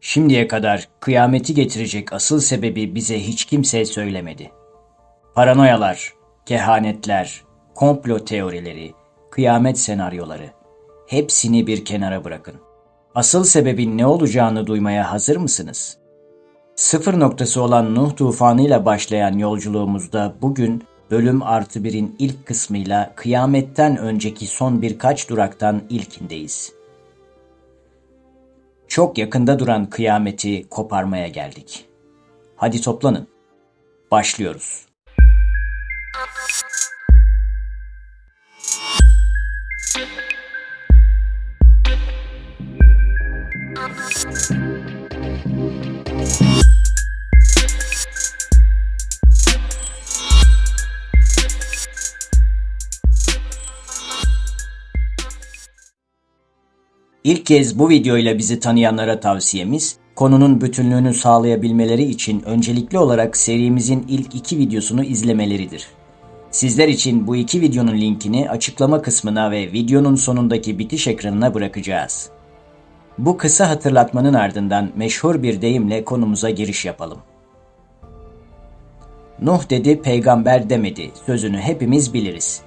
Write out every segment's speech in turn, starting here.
Şimdiye kadar kıyameti getirecek asıl sebebi bize hiç kimse söylemedi. Paranoyalar, kehanetler, komplo teorileri, kıyamet senaryoları hepsini bir kenara bırakın. Asıl sebebin ne olacağını duymaya hazır mısınız? Sıfır noktası olan Nuh tufanıyla başlayan yolculuğumuzda bugün bölüm artı birin ilk kısmıyla kıyametten önceki son birkaç duraktan ilkindeyiz. Çok yakında duran kıyameti koparmaya geldik. Hadi toplanın. Başlıyoruz. İlk kez bu videoyla bizi tanıyanlara tavsiyemiz, konunun bütünlüğünü sağlayabilmeleri için öncelikli olarak serimizin ilk 2 videosunu izlemeleridir. Sizler için bu 2 videonun linkini açıklama kısmına ve videonun sonundaki bitiş ekranına bırakacağız. Bu kısa hatırlatmanın ardından meşhur bir deyimle konumuza giriş yapalım. Nuh dedi, peygamber demedi sözünü hepimiz biliriz.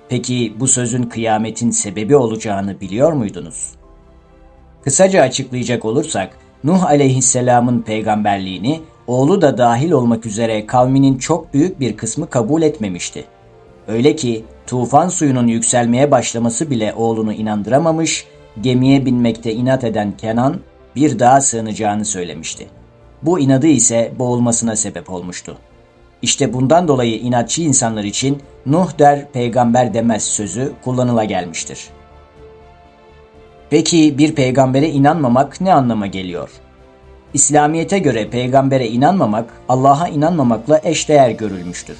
Peki bu sözün kıyametin sebebi olacağını biliyor muydunuz? Kısaca açıklayacak olursak, Nuh aleyhisselamın peygamberliğini oğlu da dahil olmak üzere kavminin çok büyük bir kısmı kabul etmemişti. Öyle ki tufan suyunun yükselmeye başlaması bile oğlunu inandıramamış, gemiye binmekte inat eden Kenan bir dağa sığınacağını söylemişti. Bu inadı ise boğulmasına sebep olmuştu. İşte bundan dolayı inatçı insanlar için Nuh der peygamber demez sözü kullanıla gelmiştir. Peki bir peygambere inanmamak ne anlama geliyor? İslamiyete göre peygambere inanmamak, Allah'a inanmamakla eşdeğer görülmüştür.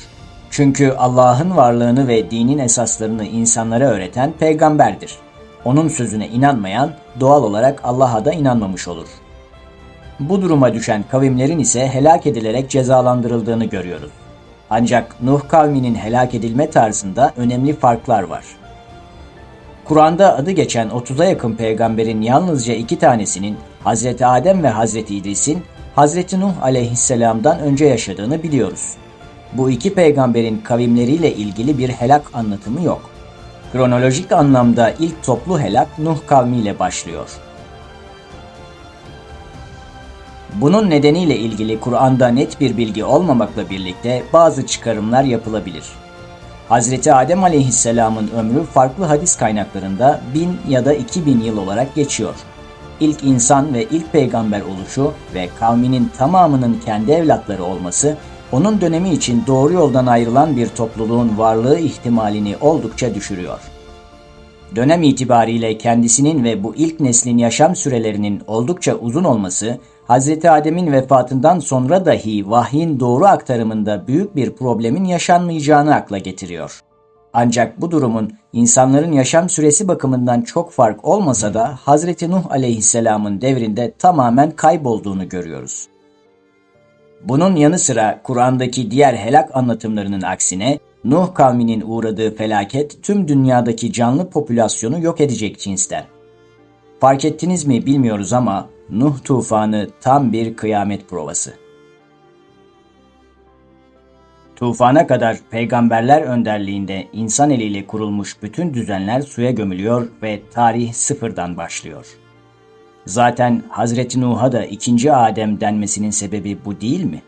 Çünkü Allah'ın varlığını ve dinin esaslarını insanlara öğreten peygamberdir. Onun sözüne inanmayan doğal olarak Allah'a da inanmamış olur. Bu duruma düşen kavimlerin ise helak edilerek cezalandırıldığını görüyoruz. Ancak Nuh kavminin helak edilme tarzında önemli farklar var. Kur'an'da adı geçen 30'a yakın peygamberin yalnızca 2 tanesinin Hazreti Adem ve Hazreti İdris'in Hazreti Nuh aleyhisselamdan önce yaşadığını biliyoruz. Bu 2 peygamberin kavimleriyle ilgili bir helak anlatımı yok. Kronolojik anlamda ilk toplu helak Nuh kavmiyle başlıyor. Bunun nedeniyle ilgili Kur'an'da net bir bilgi olmamakla birlikte bazı çıkarımlar yapılabilir. Hazreti Adem aleyhisselamın ömrü farklı hadis kaynaklarında 1000 ya da 2000 yıl olarak geçiyor. İlk insan ve ilk peygamber oluşu ve kavminin tamamının kendi evlatları olması, onun dönemi için doğru yoldan ayrılan bir topluluğun varlığı ihtimalini oldukça düşürüyor. Dönem itibariyle kendisinin ve bu ilk neslin yaşam sürelerinin oldukça uzun olması, Hazreti Adem'in vefatından sonra dahi vahyin doğru aktarımında büyük bir problemin yaşanmayacağını akla getiriyor. Ancak bu durumun insanların yaşam süresi bakımından çok fark olmasa da Hazreti Nuh aleyhisselamın devrinde tamamen kaybolduğunu görüyoruz. Bunun yanı sıra Kur'an'daki diğer helak anlatımlarının aksine Nuh kavminin uğradığı felaket tüm dünyadaki canlı popülasyonu yok edecek cinsten. Fark ettiniz mi bilmiyoruz ama Nuh tufanı tam bir kıyamet provası. Tufana kadar peygamberler önderliğinde insan eliyle kurulmuş bütün düzenler suya gömülüyor ve tarih sıfırdan başlıyor. Zaten Hazreti Nuh'a da 2. Adem denmesinin sebebi bu değil mi?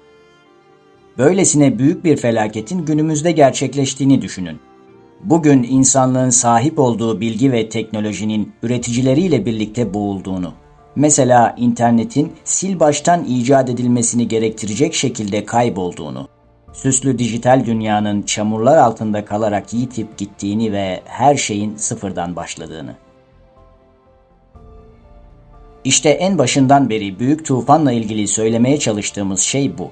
Böylesine büyük bir felaketin günümüzde gerçekleştiğini düşünün. Bugün insanlığın sahip olduğu bilgi ve teknolojinin üreticileriyle birlikte boğulduğunu, mesela internetin sil baştan icat edilmesini gerektirecek şekilde kaybolduğunu, süslü dijital dünyanın çamurlar altında kalarak yitip gittiğini ve her şeyin sıfırdan başladığını. İşte en başından beri büyük tufanla ilgili söylemeye çalıştığımız şey bu.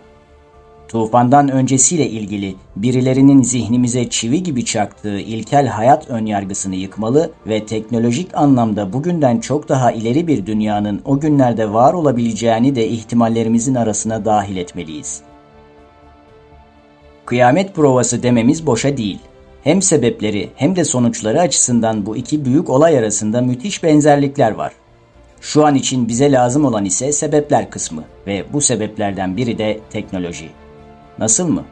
Tufandan öncesiyle ilgili birilerinin zihnimize çivi gibi çaktığı ilkel hayat önyargısını yıkmalı ve teknolojik anlamda bugünden çok daha ileri bir dünyanın o günlerde var olabileceğini de ihtimallerimizin arasına dahil etmeliyiz. Kıyamet provası dememiz boşa değil. Hem sebepleri hem de sonuçları açısından bu iki büyük olay arasında müthiş benzerlikler var. Şu an için bize lazım olan ise sebepler kısmı ve bu sebeplerden biri de teknoloji. Nasıl mı?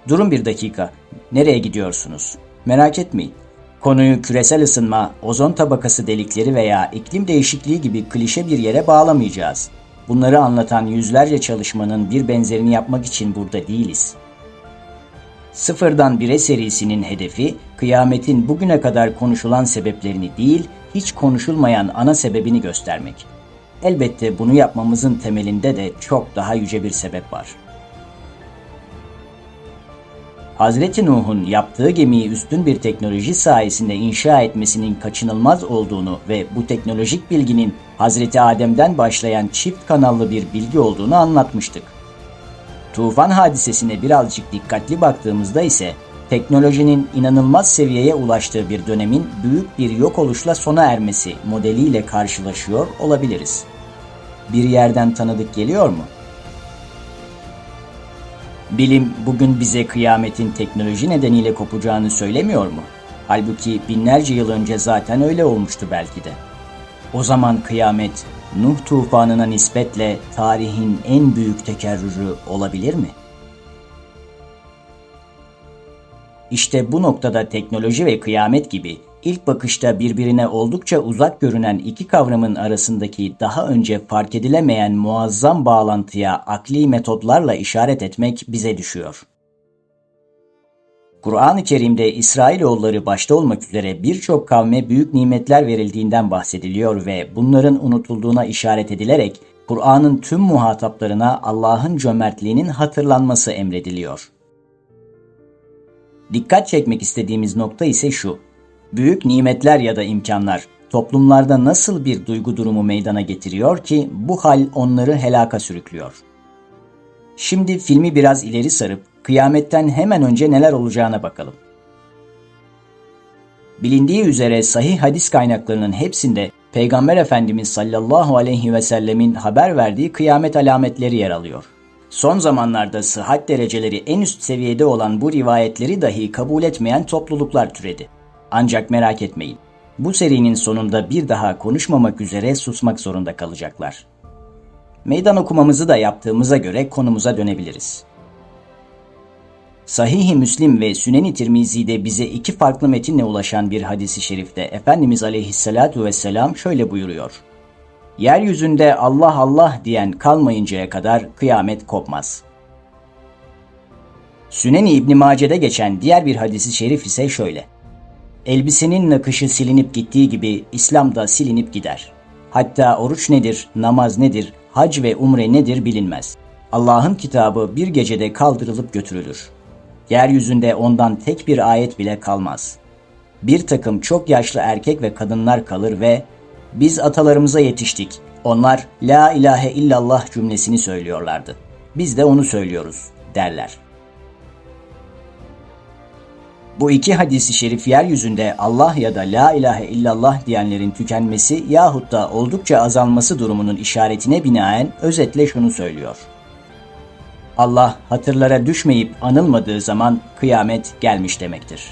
Durun bir dakika. Nereye gidiyorsunuz? Merak etmeyin. Konuyu küresel ısınma, ozon tabakası delikleri veya iklim değişikliği gibi klişe bir yere bağlamayacağız. Bunları anlatan yüzlerce çalışmanın bir benzerini yapmak için burada değiliz. Sıfırdan Bire serisinin hedefi, kıyametin bugüne kadar konuşulan sebeplerini değil, hiç konuşulmayan ana sebebini göstermek. Elbette bunu yapmamızın temelinde de çok daha yüce bir sebep var. Hazreti Nuh'un yaptığı gemiyi üstün bir teknoloji sayesinde inşa etmesinin kaçınılmaz olduğunu ve bu teknolojik bilginin Hazreti Adem'den başlayan çift kanallı bir bilgi olduğunu anlatmıştık. Tufan hadisesine birazcık dikkatli baktığımızda ise teknolojinin inanılmaz seviyeye ulaştığı bir dönemin büyük bir yok oluşla sona ermesi modeliyle karşılaşıyor olabiliriz. Bir yerden tanıdık geliyor mu? Bilim bugün bize kıyametin teknoloji nedeniyle kopacağını söylemiyor mu? Halbuki binlerce yıl önce zaten öyle olmuştu belki de. O zaman kıyamet Nuh tufanına nispetle tarihin en büyük tekerrürü olabilir mi? İşte bu noktada teknoloji ve kıyamet gibi ilk bakışta birbirine oldukça uzak görünen iki kavramın arasındaki daha önce fark edilemeyen muazzam bağlantıya akli metodlarla işaret etmek bize düşüyor. Kur'an-ı Kerim'de İsrailoğulları başta olmak üzere birçok kavme büyük nimetler verildiğinden bahsediliyor ve bunların unutulduğuna işaret edilerek Kur'an'ın tüm muhataplarına Allah'ın cömertliğinin hatırlanması emrediliyor. Dikkat çekmek istediğimiz nokta ise şu: büyük nimetler ya da imkanlar toplumlarda nasıl bir duygu durumu meydana getiriyor ki bu hal onları helaka sürüklüyor? Şimdi filmi biraz ileri sarıp kıyametten hemen önce neler olacağına bakalım. Bilindiği üzere sahih hadis kaynaklarının hepsinde Peygamber Efendimiz sallallahu aleyhi ve sellemin haber verdiği kıyamet alametleri yer alıyor. Son zamanlarda sıhhat dereceleri en üst seviyede olan bu rivayetleri dahi kabul etmeyen topluluklar türedi. Ancak merak etmeyin, bu serinin sonunda bir daha konuşmamak üzere susmak zorunda kalacaklar. Meydan okumamızı da yaptığımıza göre konumuza dönebiliriz. Sahih-i Müslim ve Sünen-i Tirmizi'de bize iki farklı metinle ulaşan bir hadis-i şerifte Efendimiz Aleyhisselatu Vesselam şöyle buyuruyor: yeryüzünde Allah Allah diyen kalmayıncaya kadar kıyamet kopmaz. Sünen-i İbn Mace'de geçen diğer bir hadis-i şerif ise şöyle: elbisenin nakışı silinip gittiği gibi İslam da silinip gider. Hatta oruç nedir, namaz nedir, hac ve umre nedir bilinmez. Allah'ın kitabı bir gecede kaldırılıp götürülür. Yeryüzünde ondan tek bir ayet bile kalmaz. Bir takım çok yaşlı erkek ve kadınlar kalır ve biz atalarımıza yetiştik. Onlar la ilahe illallah cümlesini söylüyorlardı. Biz de onu söylüyoruz derler. Bu iki hadis-i şerif yeryüzünde Allah ya da la ilahe illallah diyenlerin tükenmesi yahut da oldukça azalması durumunun işaretine binaen özetle şunu söylüyor: Allah hatırlara düşmeyip anılmadığı zaman kıyamet gelmiş demektir.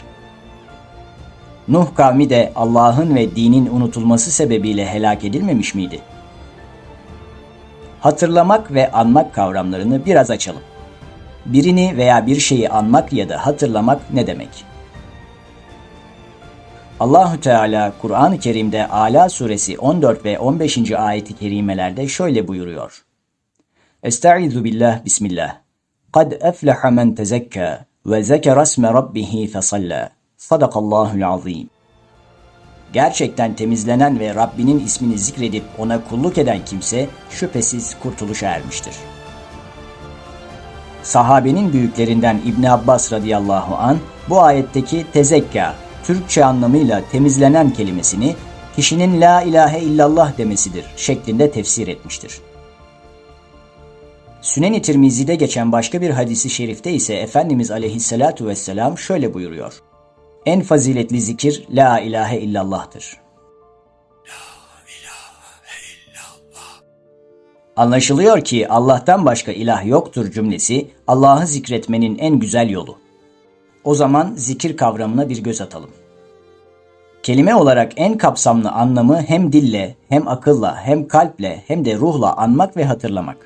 Nuh kavmi de Allah'ın ve dinin unutulması sebebiyle helak edilmemiş miydi? Hatırlamak ve anmak kavramlarını biraz açalım. Birini veya bir şeyi anmak ya da hatırlamak ne demek? Allahü Teala Kur'an-ı Kerim'de Ala suresi 14 ve 15. ayet-i kerimelerde şöyle buyuruyor: Estaizu billah bismillah. Kad efleha men tezekka ve zekera isme rabbihi fesalla. Sadakallahul azim. Gerçekten temizlenen ve Rabbinin ismini zikredip ona kulluk eden kimse şüphesiz kurtuluşa ermiştir. Sahabenin büyüklerinden İbn Abbas radıyallahu an bu ayetteki tezekka, Türkçe anlamıyla temizlenen kelimesini kişinin la ilahe illallah demesidir şeklinde tefsir etmiştir. Sünen-i Tirmizi'de geçen başka bir hadisi şerifte ise Efendimiz aleyhissalatu vesselam şöyle buyuruyor: en faziletli zikir la ilahe illallah'tır. Anlaşılıyor ki Allah'tan başka ilah yoktur cümlesi Allah'ı zikretmenin en güzel yolu. O zaman zikir kavramına bir göz atalım. Kelime olarak en kapsamlı anlamı hem dille, hem akılla, hem kalple, hem de ruhla anmak ve hatırlamak.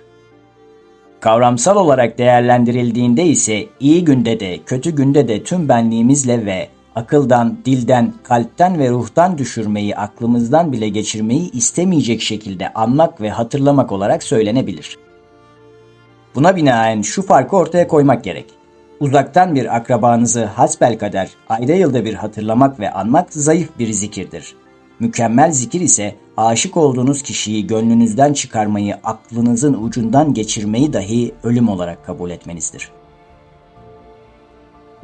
Kavramsal olarak değerlendirildiğinde ise iyi günde de, kötü günde de tüm benliğimizle ve akıldan, dilden, kalpten ve ruhtan düşürmeyi, aklımızdan bile geçirmeyi istemeyecek şekilde anmak ve hatırlamak olarak söylenebilir. Buna binaen şu farkı ortaya koymak gerek. Uzaktan bir akrabanızı hasbelkader ayda yılda bir hatırlamak ve anmak zayıf bir zikirdir. Mükemmel zikir ise aşık olduğunuz kişiyi gönlünüzden çıkarmayı, aklınızın ucundan geçirmeyi dahi ölüm olarak kabul etmenizdir.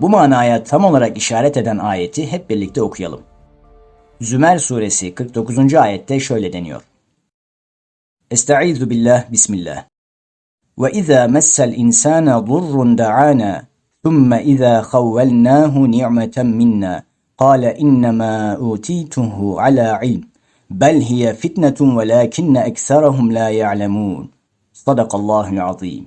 Bu manaya tam olarak işaret eden ayeti hep birlikte okuyalım. Zümer suresi 49. ayette şöyle deniyor. Estaizu billah, bismillah. Ve izâ messel insâne durrun da'âna, thumme izâ khavvelnâhu ni'meten minnâ, qâle innemâ utîtuhu alâ ilm, bel hiye fitnetun velâkinne ekserahum lâ ya'lemûn. Sadakallâhul azîm.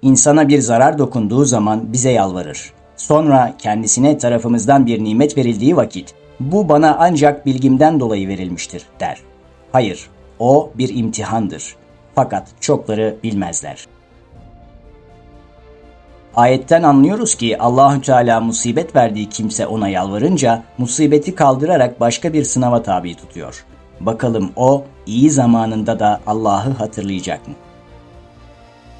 İnsana bir zarar dokunduğu zaman bize yalvarır. Sonra kendisine tarafımızdan bir nimet verildiği vakit, bu bana ancak bilgimden dolayı verilmiştir der. Hayır, o bir imtihandır. Fakat çokları bilmezler. Ayetten anlıyoruz ki Allahü Teala musibet verdiği kimse ona yalvarınca musibeti kaldırarak başka bir sınava tabi tutuyor. Bakalım o iyi zamanında da Allah'ı hatırlayacak mı?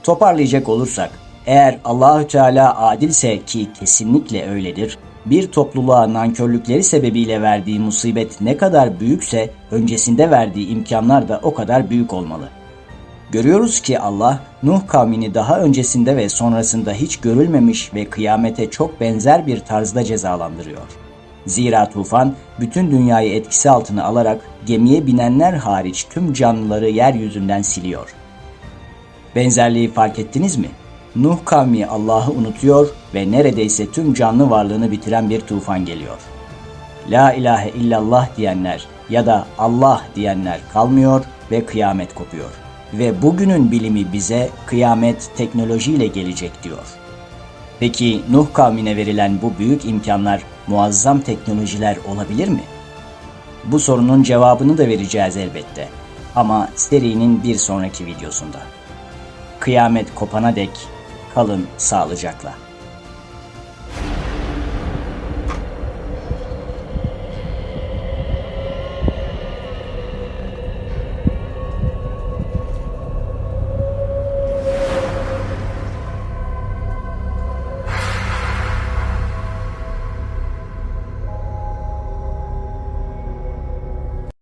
Toparlayacak olursak, eğer Allahü Teala adilse ki kesinlikle öyledir, bir topluluğa nankörlükleri sebebiyle verdiği musibet ne kadar büyükse öncesinde verdiği imkanlar da o kadar büyük olmalı. Görüyoruz ki Allah, Nuh kavmini daha öncesinde ve sonrasında hiç görülmemiş ve kıyamete çok benzer bir tarzda cezalandırıyor. Zira tufan, bütün dünyayı etkisi altına alarak gemiye binenler hariç tüm canlıları yeryüzünden siliyor. Benzerliği fark ettiniz mi? Nuh kavmi Allah'ı unutuyor ve neredeyse tüm canlı varlığını bitiren bir tufan geliyor. La ilahe illallah diyenler ya da Allah diyenler kalmıyor ve kıyamet kopuyor. Ve bugünün bilimi bize kıyamet teknolojiyle gelecek diyor. Peki Nuh kavmine verilen bu büyük imkanlar muazzam teknolojiler olabilir mi? Bu sorunun cevabını da vereceğiz elbette. Ama serinin bir sonraki videosunda. Kıyamet kopana dek kalın sağlıcakla.